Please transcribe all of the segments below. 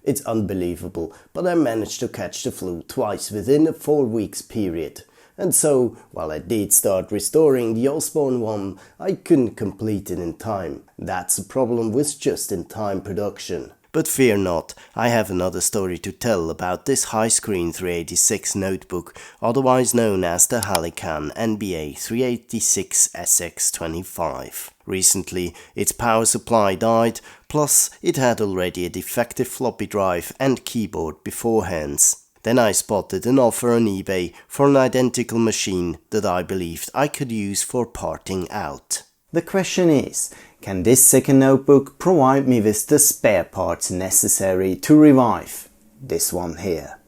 It's unbelievable, but I managed to catch the flu twice within a 4 weeks period. And so, while I did start restoring the Osborne one, I couldn't complete it in time. That's a problem with just-in-time production. But fear not, I have another story to tell about this high-screen 386 notebook, otherwise known as the Halican NBA 386 SX25. Recently, its power supply died, plus it had already a defective floppy drive and keyboard beforehand. Then I spotted an offer on eBay for an identical machine that I believed I could use for parting out. The question is, can this second notebook provide me with the spare parts necessary to revive this one here?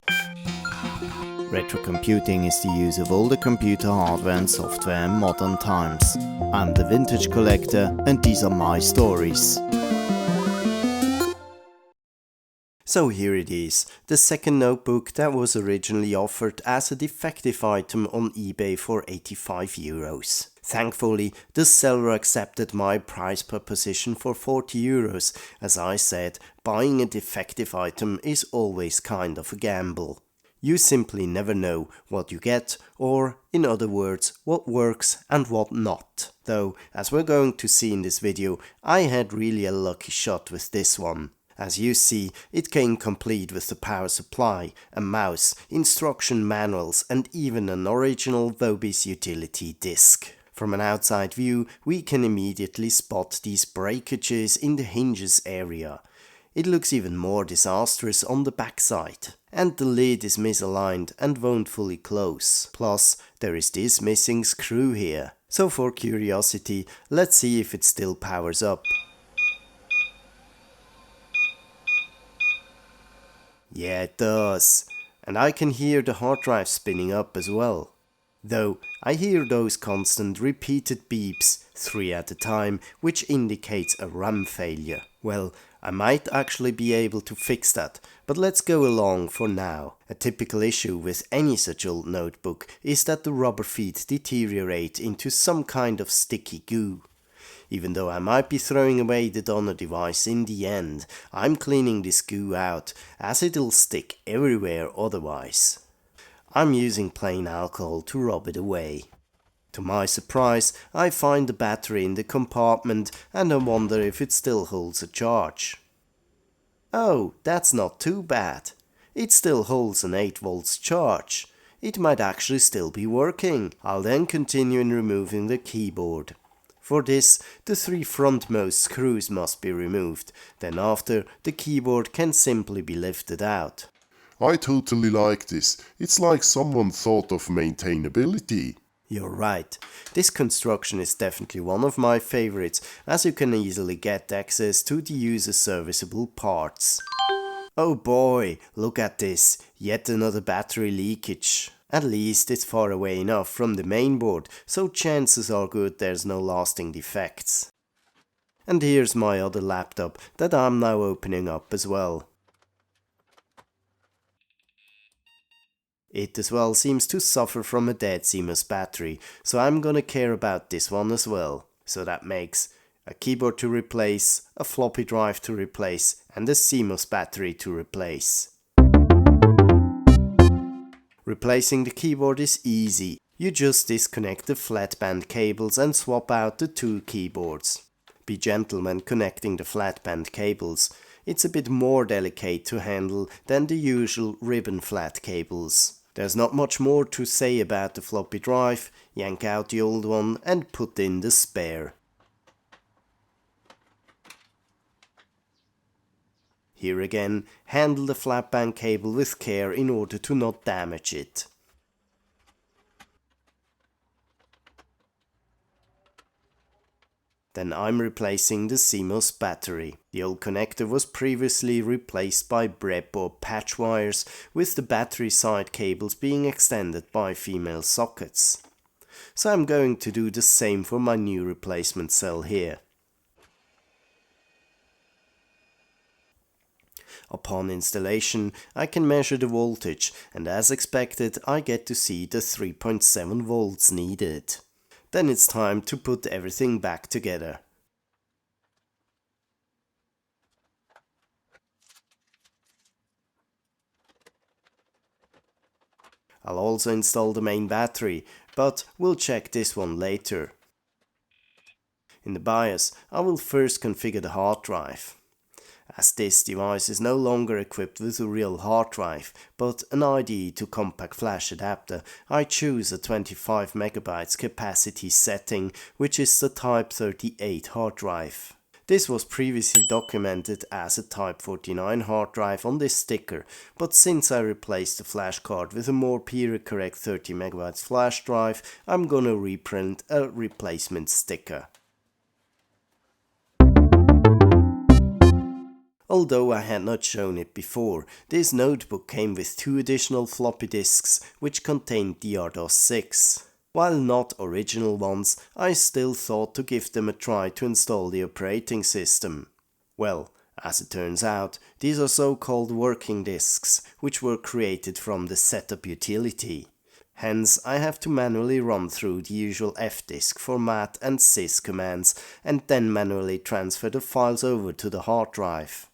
Retrocomputing is the use of older computer hardware and software in modern times. I'm the Vintage Collector and these are my stories. So here it is, the second notebook that was originally offered as a defective item on eBay for €85. Thankfully, the seller accepted my price proposition for €40. As I said, buying a defective item is always kind of a gamble. You simply never know what you get, or, in other words, what works and what not. Though, as we're going to see in this video, I had really a lucky shot with this one. As you see, it came complete with the power supply, a mouse, instruction manuals and even an original Vobis utility disc. From an outside view, we can immediately spot these breakages in the hinges area. It looks even more disastrous on the backside. And the lid is misaligned and won't fully close. Plus, there is this missing screw here. So for curiosity, let's see if it still powers up. Yeah, it does. And I can hear the hard drive spinning up as well. Though I hear those constant repeated beeps, 3 at a time, which indicates a RAM failure. Well, I might actually be able to fix that, but let's go along for now. A typical issue with any such old notebook is that the rubber feet deteriorate into some kind of sticky goo. Even though I might be throwing away the donor device in the end, I'm cleaning this goo out, as it'll stick everywhere otherwise. I'm using plain alcohol to rub it away. To my surprise, I find the battery in the compartment and I wonder if it still holds a charge. Oh, that's not too bad. It still holds an 8 volts charge. It might actually still be working. I'll then continue in removing the keyboard. For this, the 3 frontmost screws must be removed. Then after, the keyboard can simply be lifted out. I totally like this. It's like someone thought of maintainability. You're right. This construction is definitely one of my favorites, as you can easily get access to the user serviceable parts. Oh boy, look at this. Yet another battery leakage. At least it's far away enough from the mainboard, so chances are good there's no lasting defects. And here's my other laptop that I'm now opening up as well. It as well seems to suffer from a dead CMOS battery, so I'm gonna care about this one as well. So that makes a keyboard to replace, a floppy drive to replace, and a CMOS battery to replace. Replacing the keyboard is easy. You just disconnect the flatband cables and swap out the 2 keyboards. Be gentle when connecting the flatband cables. It's a bit more delicate to handle than the usual ribbon flat cables. There's not much more to say about the floppy drive. Yank out the old one and put in the spare. Here again, handle the flatband cable with care in order to not damage it. Then I'm replacing the CMOS battery. The old connector was previously replaced by BREP or patch wires, with the battery side cables being extended by female sockets. So I'm going to do the same for my new replacement cell here. Upon installation, I can measure the voltage, and as expected, I get to see the 3.7 volts needed. Then it's time to put everything back together. I'll also install the main battery, but we'll check this one later. In the BIOS, I will first configure the hard drive. As this device is no longer equipped with a real hard drive, but an IDE to compact flash adapter, I choose a 25 MB capacity setting, which is the Type 38 hard drive. This was previously documented as a Type 49 hard drive on this sticker, but since I replaced the flash card with a more period correct 30 MB flash drive, I'm gonna reprint a replacement sticker. Although I had not shown it before, this notebook came with 2 additional floppy disks which contained DRDOS 6. While not original ones, I still thought to give them a try to install the operating system. Well, as it turns out, these are so-called working disks, which were created from the setup utility. Hence, I have to manually run through the usual fdisk format and sys commands and then manually transfer the files over to the hard drive.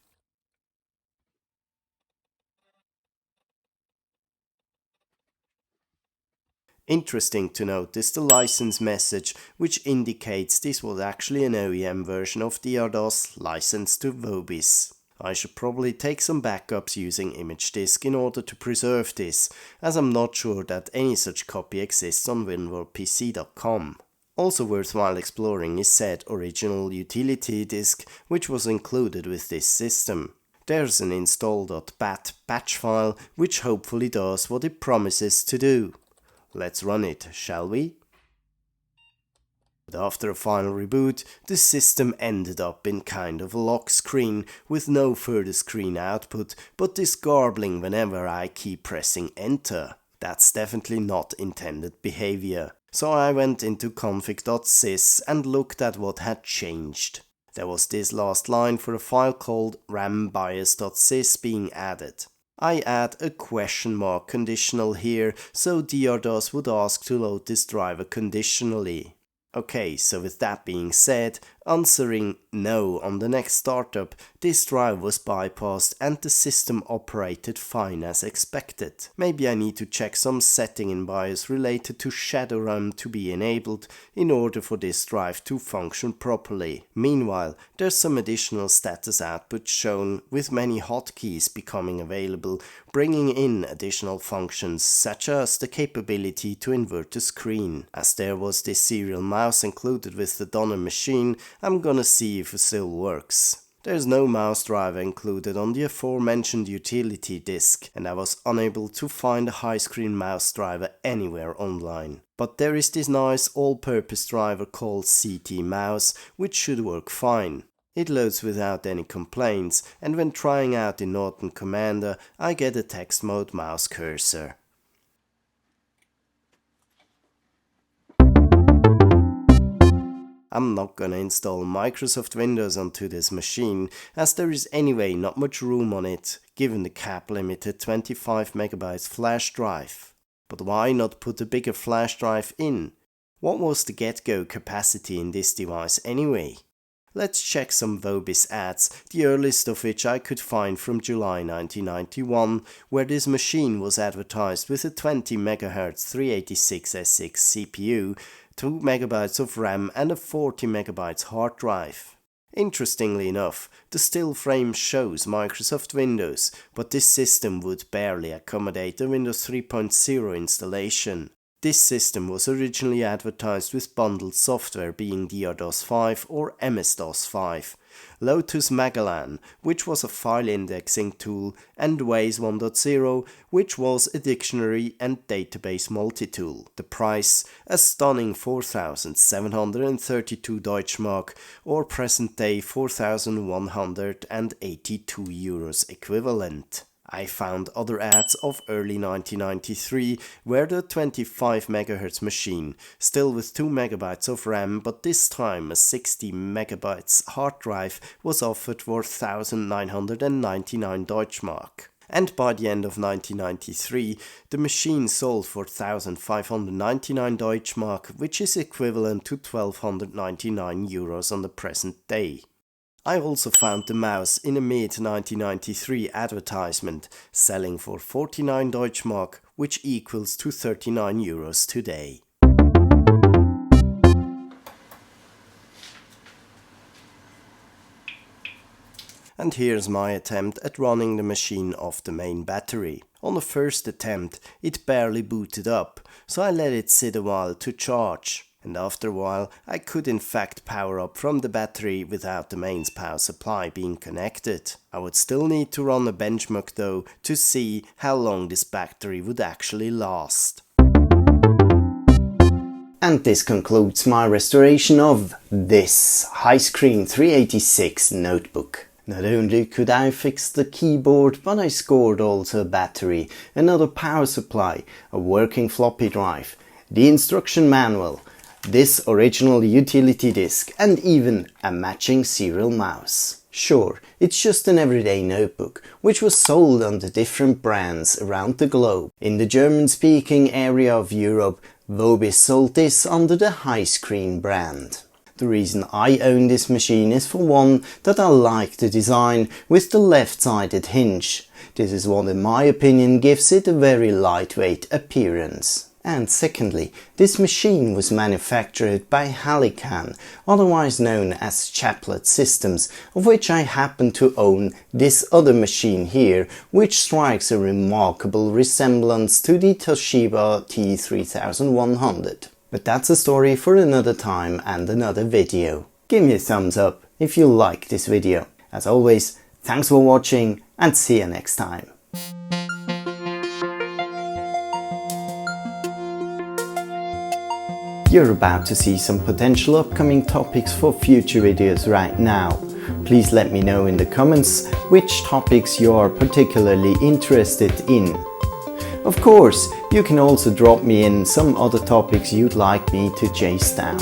Interesting to note is the license message, which indicates this was actually an OEM version of DRDOS licensed to Vobis. I should probably take some backups using ImageDisk in order to preserve this, as I'm not sure that any such copy exists on WinWorldPC.com. Also worthwhile exploring is said original utility disk, which was included with this system. There's an install.bat batch file, which hopefully does what it promises to do. Let's run it, shall we? But after a final reboot, the system ended up in kind of a lock screen with no further screen output, but this garbling whenever I keep pressing enter. That's definitely not intended behavior. So I went into config.sys and looked at what had changed. There was this last line for a file called rambios.sys being added. I add a question mark conditional here, so DRDOS would ask to load this driver conditionally. Okay, so with that being said, answering no on the next startup, this drive was bypassed and the system operated fine as expected. Maybe I need to check some setting in BIOS related to Shadowrun to be enabled in order for this drive to function properly. Meanwhile, there's some additional status output shown with many hotkeys becoming available, bringing in additional functions such as the capability to invert the screen. As there was this serial mouse included with the Donner machine, I'm gonna see if it still works. There's no mouse driver included on the aforementioned utility disk, and I was unable to find a high-screen mouse driver anywhere online. But there is this nice all-purpose driver called CT Mouse, which should work fine. It loads without any complaints, and when trying out in Norton Commander, I get a text mode mouse cursor. I'm not gonna install Microsoft Windows onto this machine, as there is anyway not much room on it, given the cap-limited 25 MB flash drive. But why not put a bigger flash drive in? What was the get-go capacity in this device anyway? Let's check some Vobis ads, the earliest of which I could find from July 1991, where this machine was advertised with a 20 MHz 386SX CPU, 2 MB of RAM and a 40 MB hard drive. Interestingly enough, the still frame shows Microsoft Windows, but this system would barely accommodate a Windows 3.0 installation. This system was originally advertised with bundled software being DRDOS 5 or MS-DOS 5, Lotus Magellan, which was a file indexing tool, and Waze 1.0, which was a dictionary and database multi-tool. The price, a stunning 4,732 Deutschmark, or present day 4,182 euros equivalent. I found other ads of early 1993 where the 25 MHz machine, still with 2 MB of RAM but this time a 60 MB hard drive, was offered for 1,999 Deutschmark. And by the end of 1993, the machine sold for 1,599 Deutschmark, which is equivalent to 1,299 euros on the present day. I also found the mouse in a mid-1993 advertisement, selling for 49 Deutschmark, which equals to 39 euros today. And here's my attempt at running the machine off the main battery. On the first attempt, it barely booted up, so I let it sit a while to charge. And after a while, I could in fact power up from the battery without the mains power supply being connected. I would still need to run a benchmark though to see how long this battery would actually last. And this concludes my restoration of this High-Screen 386 notebook. Not only could I fix the keyboard, but I scored also a battery, another power supply, a working floppy drive, the instruction manual, this original utility disc, and even a matching serial mouse. Sure, it's just an everyday notebook, which was sold under different brands around the globe. In the German-speaking area of Europe, Vobis sold this under the High-Screen brand. The reason I own this machine is for one that I like the design with the left-sided hinge. This is what in my opinion gives it a very lightweight appearance. And secondly, this machine was manufactured by Halican, otherwise known as Chaplet Systems, of which I happen to own this other machine here, which strikes a remarkable resemblance to the Toshiba T3100. But that's a story for another time and another video. Give me a thumbs up if you like this video. As always, thanks for watching and see you next time. You're about to see some potential upcoming topics for future videos right now. Please let me know in the comments which topics you are particularly interested in. Of course, you can also drop me in some other topics you'd like me to chase down.